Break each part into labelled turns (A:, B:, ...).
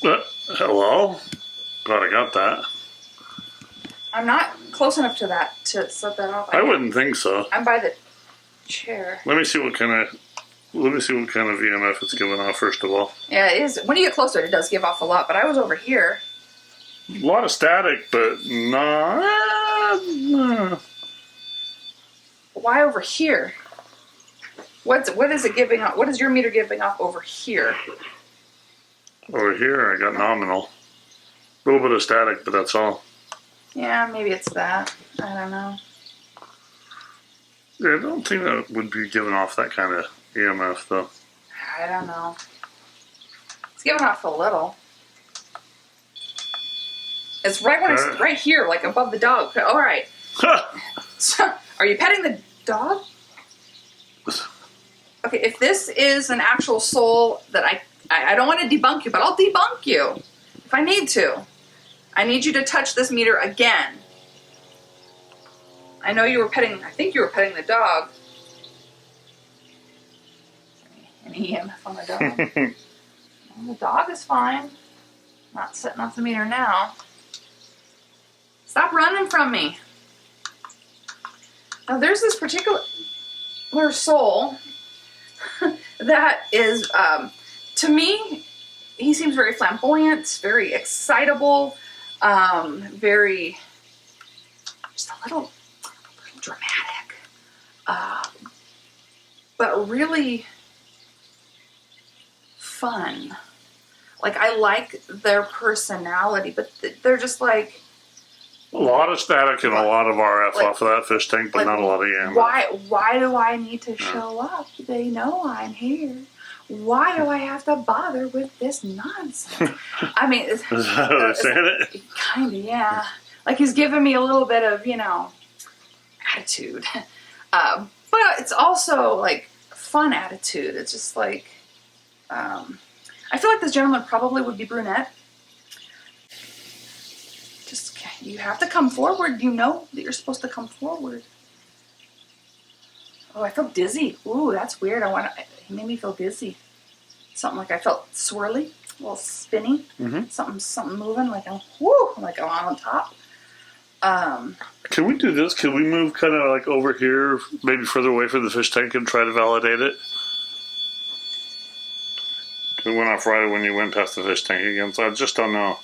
A: Hello? Glad I got that.
B: I'm not close enough to that to set that off.
A: I wouldn't think so.
B: I'm by the chair.
A: Let me see what kind of EMF it's giving off first of all.
B: Yeah, it is. When you get closer, it does give off a lot. But I was over here.
A: A lot of static, but not.
B: Why over here? What is it giving off? What is your meter giving off over here?
A: Over here, I got nominal. A little bit of static, but that's all.
B: Yeah, maybe it's that. I don't know.
A: Yeah, I don't think that would be giving off that kind of EMF, though.
B: I don't know. It's giving off a little. It's right when it's right here, like above the dog. All right. So, are you petting the dog? Okay, if this is an actual soul that I don't want to debunk you, but I'll debunk you if I need to. I need you to touch this meter again. I know you were petting, I think you were petting the dog. An EMF on the dog. Well, the dog is fine. Not setting off the meter now. Stop running from me. Now there's this particular soul that is, to me, he seems very flamboyant, very excitable, very, just a little dramatic, but really fun. Like, I like their personality, but they're just like...
A: A lot of static and a lot of RF off of that fish tank, but not a lot of EMF.
B: Why do I need to show up? They know I'm here. Why do I have to bother with this nonsense? I mean...
A: Is that how they're saying it?
B: Kind of, yeah. Like, he's giving me a little bit of, attitude. But it's also, like, fun attitude. It's just like... I feel like this gentleman probably would be brunette. Just, you have to come forward. You know that you're supposed to come forward. Oh, I feel dizzy. Ooh, that's weird. He made me feel dizzy. Something like I felt swirly, a little spinny.
A: Mm-hmm.
B: Something moving, like I'm on top.
A: Can we do this? Can we move kind of like over here, maybe further away from the fish tank and try to validate it? It went off right when you went past the fish tank again, so I just don't know.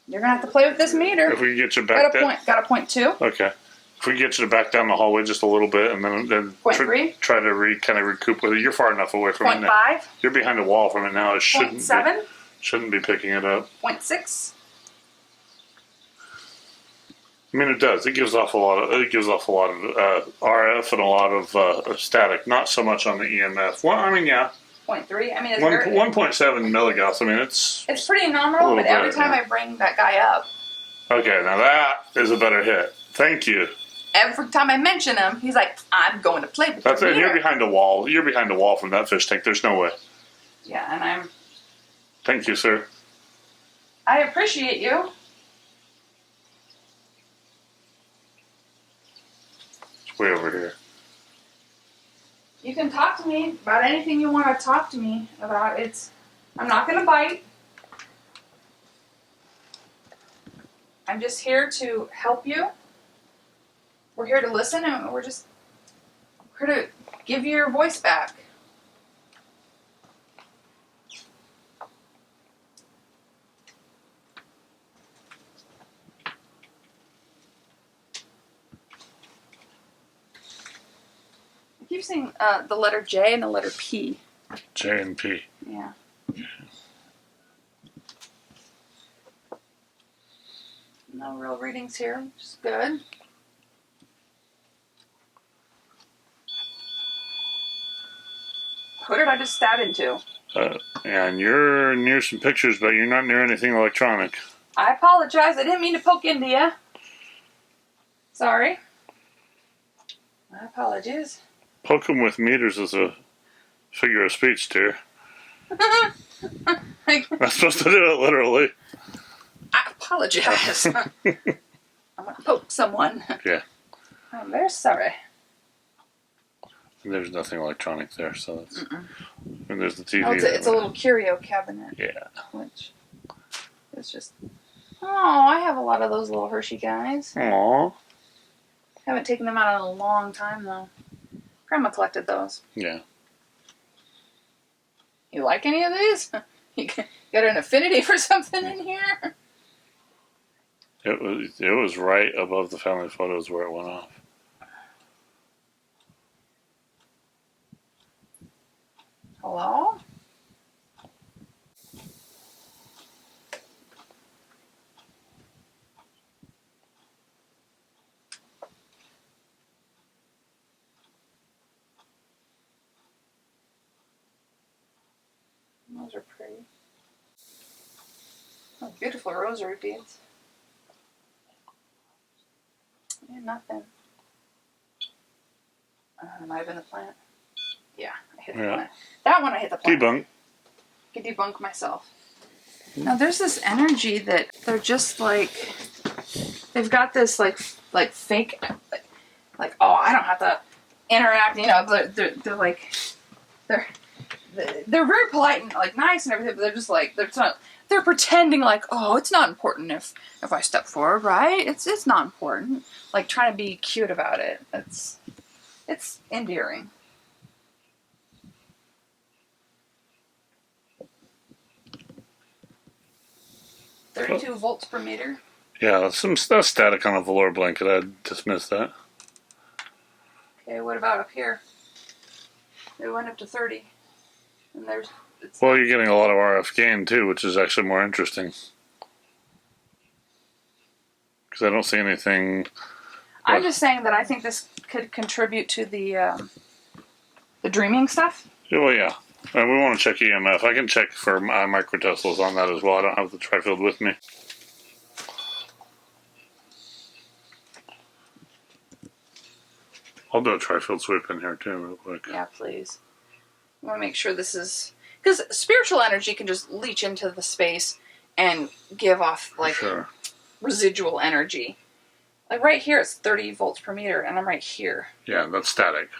B: You're going to have to play with this meter.
A: If we can get you back down.
B: Got a point 2.
A: Okay. If we get you back down the hallway just a little bit and then
B: point 3.
A: Try to kind of recoup with it. You're far enough away from
B: point
A: it now.
B: 5.
A: You're behind a wall from it now. It
B: point 7.
A: Shouldn't be picking it up.
B: Point 6.
A: I mean, it does. It gives off a lot of RF and a lot of static. Not so much on the EMF. Well, I mean, yeah.
B: 0.3. I mean, it's
A: 1.7 milligauss. I mean, it's
B: pretty nominal. But every time I bring that guy up.
A: Okay, now that is a better hit. Thank you.
B: Every time I mention him, he's like, "I'm going to play with
A: That's it.
B: Meter."
A: You're behind a wall. You're behind a wall from that fish tank. There's no way.
B: Yeah, and I'm.
A: Thank you, sir.
B: I appreciate you.
A: It's way over here.
B: You can talk to me about anything you want to talk to me about. I'm not going to bite. I'm just here to help you. We're here to listen, and we're here to give you your voice back. I keep seeing the letter J and the letter P.
A: J and P.
B: Yeah. No real readings here, which is good. Who did I just stab into?
A: And you're near some pictures, but you're not near anything electronic.
B: I apologize. I didn't mean to poke into you. Sorry. My apologies.
A: Poking with meters is a figure of speech, dear. I'm supposed to do it literally.
B: I apologize. I'm going to poke someone.
A: Yeah.
B: I'm very sorry.
A: And there's nothing electronic there, so that's... And there's the TV.
B: Oh, it's a little curio cabinet.
A: Yeah.
B: Which is just... Oh, I have a lot of those little Hershey guys.
A: Aww.
B: Haven't taken them out in a long time, though. Grandma collected those.
A: Yeah.
B: You like any of these? You got an affinity for something in here?
A: It was right above the family photos where it went off.
B: Hello? Those are pretty. Oh, beautiful rosary beads. Yeah, nothing. It might have been the plant. Yeah, I hit the plant. That one I hit the plant.
A: Debunk.
B: I could debunk myself. Now there's this energy that they're just like, they've got this like fake, like oh, I don't have to interact, you know, they're like, they're very polite and like nice and everything, but they're just like, they're pretending like, oh, it's not important if I step forward, right? It's not important. Like trying to be cute about it. It's endearing. $32 volts per meter.
A: Yeah, that's static on a velour blanket. I'd dismiss that.
B: Okay, what about up here? It went up to 30. And
A: well, you're getting a lot of RF gain too, which is actually more interesting. Because I don't see anything.
B: I'm just saying that I think this could contribute to the dreaming stuff.
A: Yeah, well, yeah. And we want to check EMF. I can check for microteslas on that as well. I don't have the trifield with me. I'll do a trifield sweep in here too, real quick.
B: Yeah, please. I want to make sure this is... Because spiritual energy can just leach into the space and give off, like, residual energy. Like, right here, it's 30 volts per meter, and I'm right here.
A: Yeah, that's static.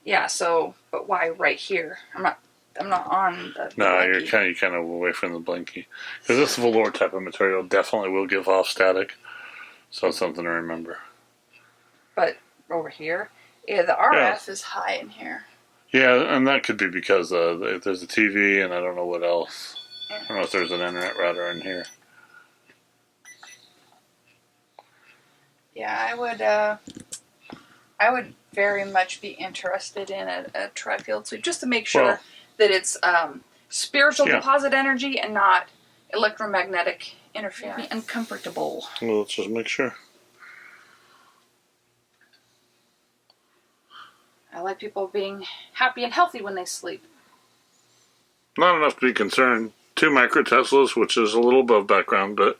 B: Yeah, so... But why right here? I'm not on the
A: No,
B: blankie.
A: you're kind of away from the blankie. Because this velour type of material definitely will give off static. So it's something to remember.
B: But over here... Yeah, the RF is high in here.
A: Yeah, and that could be because there's a TV and I don't know what else. I don't know if there's an internet router in here.
B: Yeah, I would very much be interested in a trifield sweep just to make sure that it's spiritual deposit energy and not electromagnetic interference and comfortable.
A: Well, let's just make sure.
B: I like people being happy and healthy when they sleep.
A: Not enough to be concerned. 2 microteslas, which is a little above background, but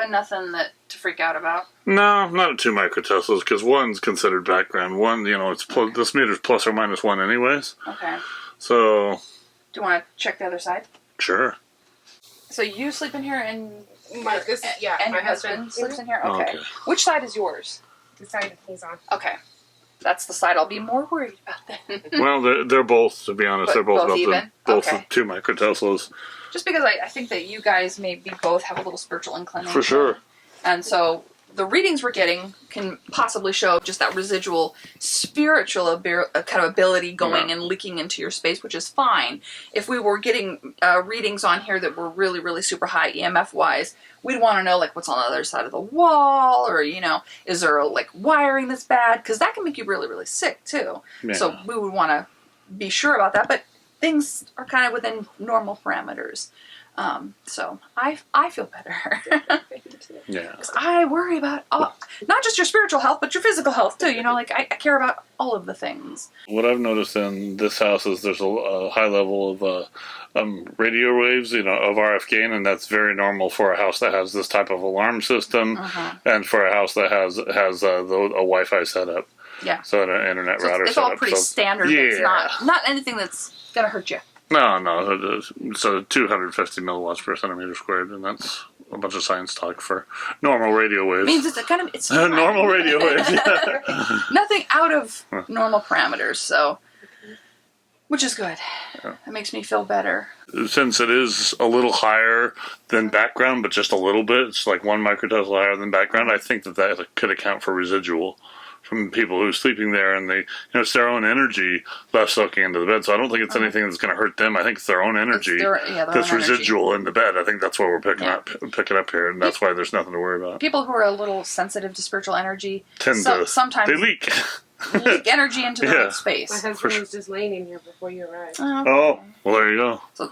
B: nothing to freak out about.
A: No, not at 2 microteslas, because 1's considered background. 1, you know, this meter's plus or minus 1 anyways.
B: Okay.
A: So...
B: Do you want to check the other side?
A: Sure.
B: So you sleep in here and
C: my
B: husband sleeps in here? Okay. Which side is yours?
C: The side that he's on.
B: Okay. That's the side I'll be more worried about then.
A: Well, they're both, to be honest, they're both
B: even?
A: Both 2 microteslas.
B: Just because I think that you guys maybe both have a little spiritual inclination.
A: For sure.
B: And so the readings we're getting can possibly show just that residual spiritual kind of ability going and leaking into your space, which is fine. If we were getting readings on here that were really, really super high EMF-wise, we'd want to know, like, what's on the other side of the wall, or, you know, is there, like, wiring that's bad? Because that can make you really, really sick, too. Yeah. So we would want to be sure about that, but things are kind of within normal parameters. So I feel better.
A: Yeah.
B: Because I worry about not just your spiritual health, but your physical health too. You know, like I care about all of the things.
A: What I've noticed in this house is there's a high level of radio waves, you know, of RF gain, and that's very normal for a house that has this type of alarm system, and for a house that has a Wi-Fi setup.
B: Yeah.
A: So an internet router.
B: It's all pretty standard. Yeah. It's not anything that's gonna hurt you.
A: No, it's 250 milliwatts per centimeter squared, and that's a bunch of science talk for normal radio waves.
B: Means it's a kind of it's
A: normal radio waves.
B: nothing out of normal parameters. So, which is good. It makes me feel better.
A: Since it is a little higher than background, but just a little bit, it's like 1 microtesla higher than background. I think that could account for residual from people who are sleeping there, and it's their own energy left soaking into the bed. So I don't think it's anything that's going to hurt them. I think it's their own energy that's residual in the bed. I think that's what we're picking up here, and that's why there's nothing to worry about.
B: People who are a little sensitive to spiritual energy sometimes
A: they leak.
B: Leak energy into the right space.
C: My husband was just laying in here before you arrived.
A: Oh, well, there you go.
B: So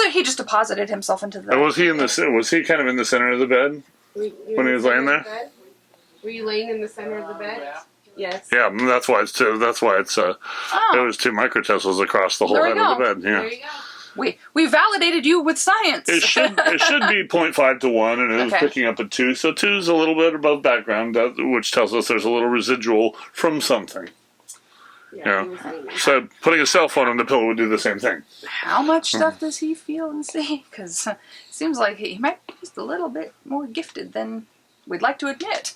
B: he just deposited himself into the.
A: And was he kind of in the center of the bed when he was laying there?
C: Were you laying in the center of the bed? Yes.
A: Yeah, that's why it's it was 2 microteslas across the whole head of the bed. Yeah.
C: There you go.
B: We validated you with science.
A: It should be 0.5 to 1, and it was picking up at 2. So 2 is a little bit above background, which tells us there's a little residual from something. Yeah. So putting a cell phone on the pillow would do the same thing.
B: How much stuff does he feel and see? Because it seems like he might be just a little bit more gifted than we'd like to admit.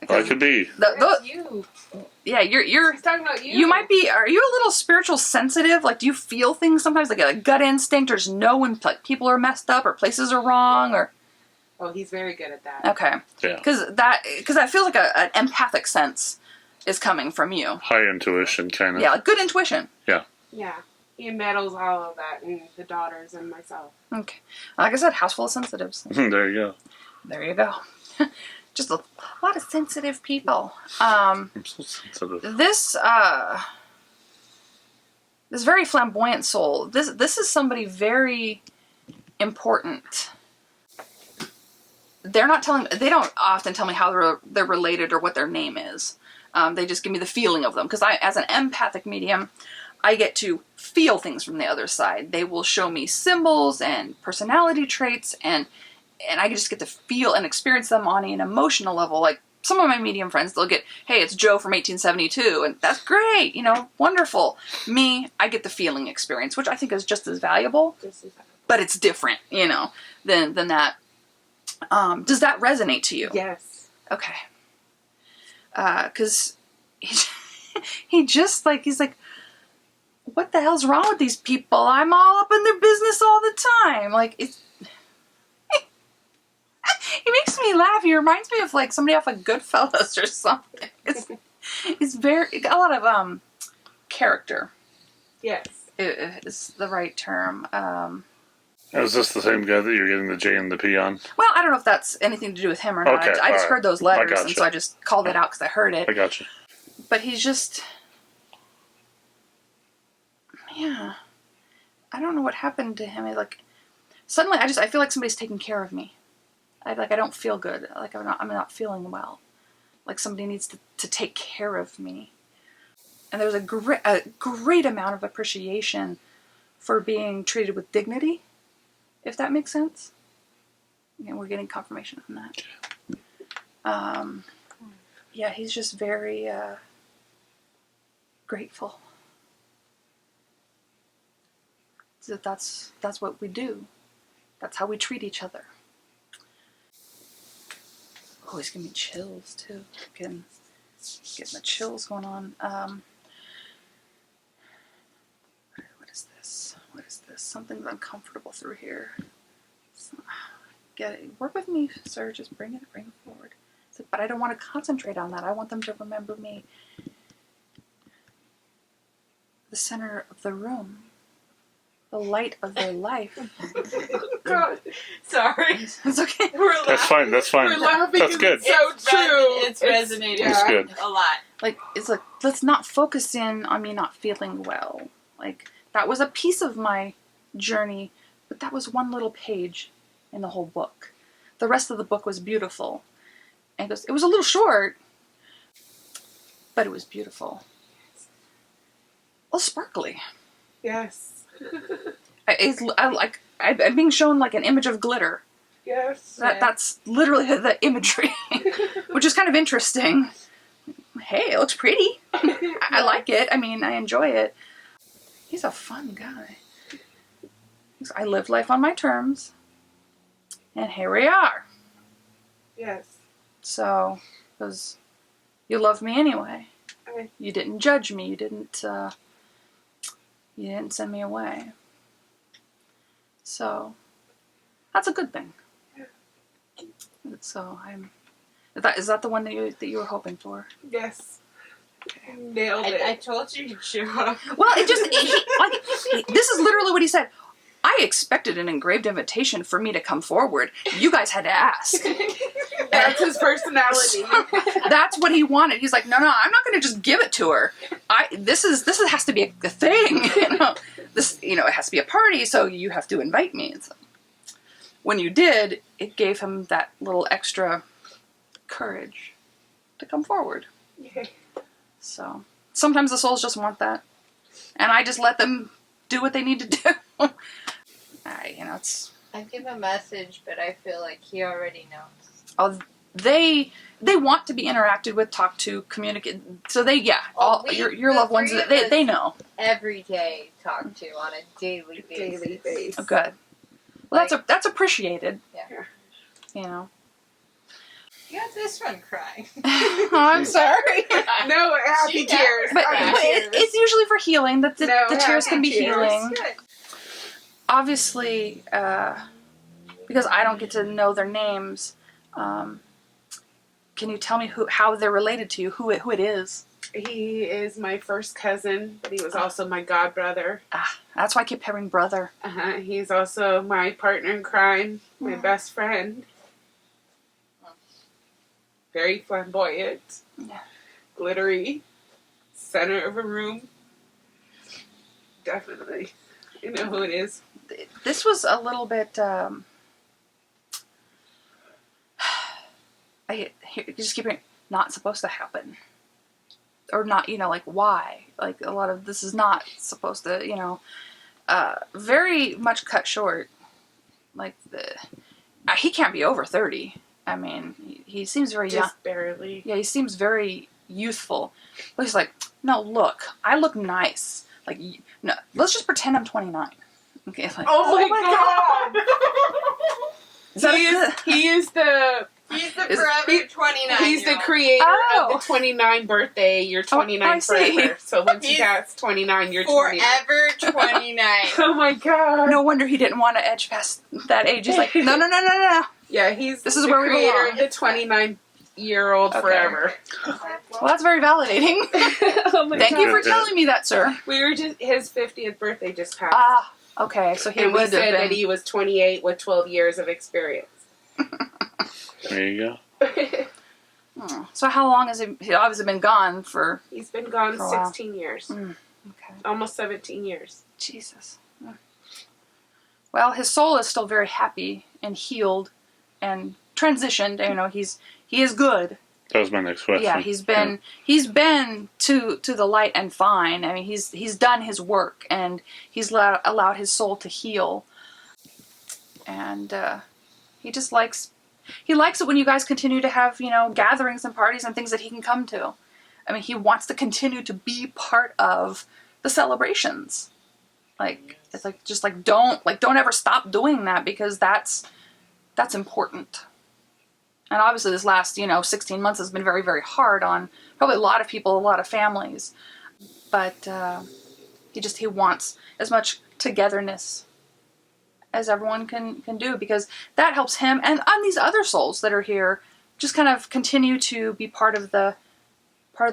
A: Well, it could be.
C: You.
B: Yeah, you're
C: He's talking about you.
B: You might be. Are you a little spiritual sensitive? Like, do you feel things sometimes, like a gut instinct, or just know when people are messed up or places are wrong, or?
C: Oh, he's very good at that.
B: Okay.
A: Yeah.
B: Because that feels like an empathic sense is coming from you.
A: High intuition, kind of.
B: Yeah, like good intuition.
A: Yeah.
C: Yeah. He medals all of that, and the daughters and myself.
B: Okay. Like I said, house full of sensitives.
A: There you go.
B: There you go. Just a lot of sensitive people.
A: I'm so sensitive.
B: This very flamboyant soul. This is somebody very important. They don't often tell me how they're related or what their name is. They just give me the feeling of them, because as an empathic medium, I get to feel things from the other side. They will show me symbols and personality traits, and I just get to feel and experience them on an emotional level. Like some of my medium friends, they'll get, hey, it's Joe from 1872, and that's great, wonderful. Me, I get the feeling experience, which I think is just as valuable, but it's different, than that. Does that resonate to you?
C: Yes.
B: Okay. Because he's like, what the hell's wrong with these people? I'm all up in their business all the time. Like, he makes me laugh. He reminds me of like somebody off of Goodfellas or something. It's a lot of character.
C: Yes.
B: Is the right term.
A: Is this the same guy that you're getting the J and the P on?
B: Well, I don't know if that's anything to do with him or not.
A: Okay,
B: I just heard those letters,
A: gotcha.
B: and so I just called it out because I heard it.
A: I got you.
B: But he's just, yeah. I don't know what happened to him. Suddenly I feel like somebody's taking care of me. I don't feel good. Like I'm not feeling well. Like somebody needs to take care of me. And there's a great amount of appreciation for being treated with dignity, if that makes sense. And we're getting confirmation on that. Yeah, he's just very grateful. That's what we do. That's how we treat each other. Oh, he's giving me chills too. Getting the chills going on. What is this? What is this? Something's uncomfortable through here. Get it. Work with me, sir. Just bring it forward. But I don't want to concentrate on that. I want them to remember me. The center of the room. The light of their life.
C: God, sorry.
B: It's okay.
A: That's fine. That's fine.
C: We're laughing.
A: That's good.
C: It's so true.
D: It's resonating.
A: That's good.
D: A lot.
B: It's like, let's not focus in on me not feeling well. Like, that was a piece of my journey, but that was one little page in the whole book. The rest of the book was beautiful. And it was a little short, but it was beautiful. A little sparkly.
C: Yes.
B: I'm being shown like an image of glitter.
C: Yes.
B: That's literally the imagery, which is kind of interesting. Hey, it looks pretty. I like it. I mean, I enjoy it. He's a fun guy. I live life on my terms, And here we are.
C: Yes.
B: So, because you love me anyway.
C: Okay.
B: You didn't judge me. You didn't send me away. So, that's a good thing.
C: Yeah.
B: So is that the one that you were hoping for?
C: Yes. Nailed it.
D: I told you to show up.
B: Well, this is literally what he said. I expected an engraved invitation for me to come forward. You guys had to ask.
C: That's his personality.
B: That's what he wanted. He's like, no, I'm not going to just give it to her. This has to be a thing. It has to be a party, so you have to invite me. And so, when you did, it gave him that little extra courage to come forward.
C: Okay.
B: So sometimes the souls just want that, and I just let them do what they need to do.
D: I give a message, but I feel like he already knows.
B: Oh, they want to be interacted with, talked to, communicate. So your loved ones, they know.
D: Every day, talk to on a daily basis.
B: Oh, good. Well, that's appreciated.
D: Yeah.
B: You know.
D: You got this one crying.
B: Oh, I'm sorry.
C: No, happy tears.
B: But
C: Happy tears.
B: it's usually for healing. That the tears can be
C: tears.
B: healing. Obviously, because I don't get to know their names, can you tell me how they're related to you? Who it is?
C: He is my first cousin, but he was also my godbrother.
B: That's why I keep hearing brother.
C: He's also my partner in crime, my best friend. Very flamboyant, glittery, center of a room. Definitely. You know who it is.
B: This was a little bit, I just keep hearing, not supposed to happen. Or not, why? Like, a lot of this is not supposed to, very much cut short. Like, he can't be over 30. I mean, he seems very young.
C: Just barely.
B: Yeah, he seems very youthful. But he's like, no, look, I look nice. Like, no, let's just pretend I'm 29. Okay, like,
C: oh my God! He is the
D: forever 29.
C: He's the creator of the 29 birthday. You're 29 forever. So once you pass 29, you're 29.
D: Forever 29.
C: Oh my God!
B: No wonder he didn't want to edge past that age. He's like, no.
C: Yeah, this is the
B: where we
C: creator
B: belong.
C: of the 29-year-old forever.
B: Well, that's very validating.
C: Oh my
B: Thank
C: God.
B: you for telling me that, sir.
C: We were his 50th birthday just passed.
B: Okay, so he
C: and
B: would
C: we
B: have
C: said
B: been.
C: that he was 28 with 12 years of experience.
A: There you go.
B: So how long has he obviously been gone for?
C: He's been gone
B: For a while.
C: 16 years.
B: Okay.
C: Almost 17 years.
B: Jesus. Well, his soul is still very happy and healed and transitioned. He is good.
A: That was my next question.
B: Yeah, he's been to the light and fine. I mean, he's done his work and he's allowed his soul to heal. And he just likes it when you guys continue to have, gatherings and parties and things that he can come to. I mean, he wants to continue to be part of the celebrations. Like, it's like, just like, don't ever stop doing that, because that's important. And obviously this last, 16 months has been very, very hard on probably a lot of people, a lot of families. But he wants as much togetherness as everyone can do, because that helps him and these other souls that are here just kind of continue to be part of the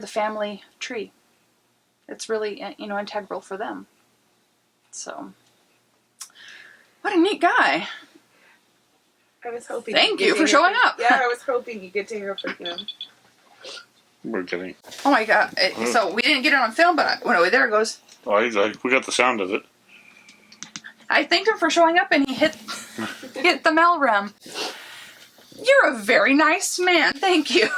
B: family tree. It's really, integral for them. So, what a neat guy.
C: I was hoping.
B: Thank you for showing up.
C: Yeah, I was hoping you get to hear from him.
A: We're kidding.
B: Oh my God. So we didn't get it on film, but there it goes.
A: Oh, we got the sound of it.
B: I thanked him for showing up, and he hit the Mel rim. You're a very nice man. Thank you.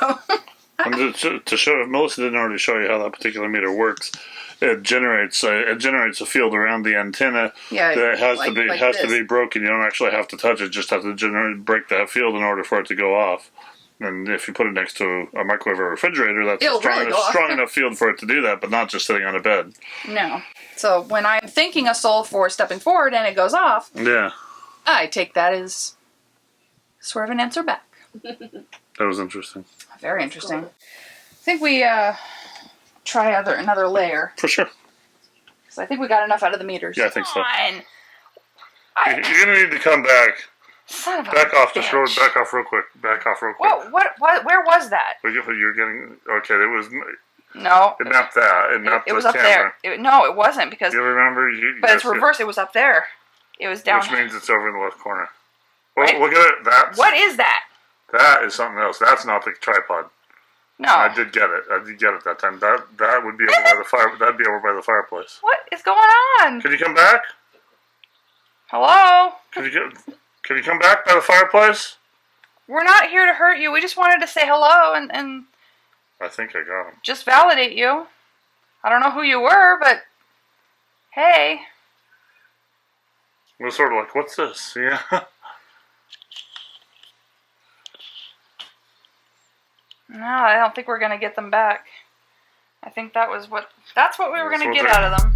A: And to show, if Melissa didn't already show you how that particular meter works, it generates a field around the antenna.
B: Yeah,
A: that has to
B: this.
A: be broken. You don't actually have to touch it; just have to break that field in order for it to go off. And if you put it next to a microwave or refrigerator, that's a strong enough field for it to do that, but not just sitting on a bed.
B: No. So when I'm thanking a soul for stepping forward and it goes off,
A: Yeah,
B: I take that as sort of an answer back.
A: That was interesting.
B: Very interesting. I think we try another layer.
A: For sure.
B: Because I think we got enough out of the meters.
A: Yeah, I think so.
B: Fine.
A: You're going to need to come back.
B: Son of a
A: Back off,
B: bitch.
A: just back off real quick. Back off real quick.
B: What, where was that?
A: You're getting, okay, it was,
B: No.
A: it mapped that. It mapped
B: it was
A: the
B: up
A: camera.
B: there. No, it wasn't because.
A: You remember?
B: But it's reversed. It was up there. It was down.
A: Which means it's over in the left corner. Well,
B: Right.
A: look at it.
B: What is that?
A: That is something else. That's not the tripod.
B: No.
A: I did get it. That time. That would be over by the fire. That'd be over by the fireplace.
B: What is going on?
A: Can you come back?
B: Hello?
A: Can you come back by the fireplace?
B: We're not here to hurt you. We just wanted to say hello and
A: I think I got him.
B: just validate you. I don't know who you were, but hey.
A: It was sort of like, what's this? Yeah.
B: No, I don't think we're going to get them back. I think that's what we were going to get out of them.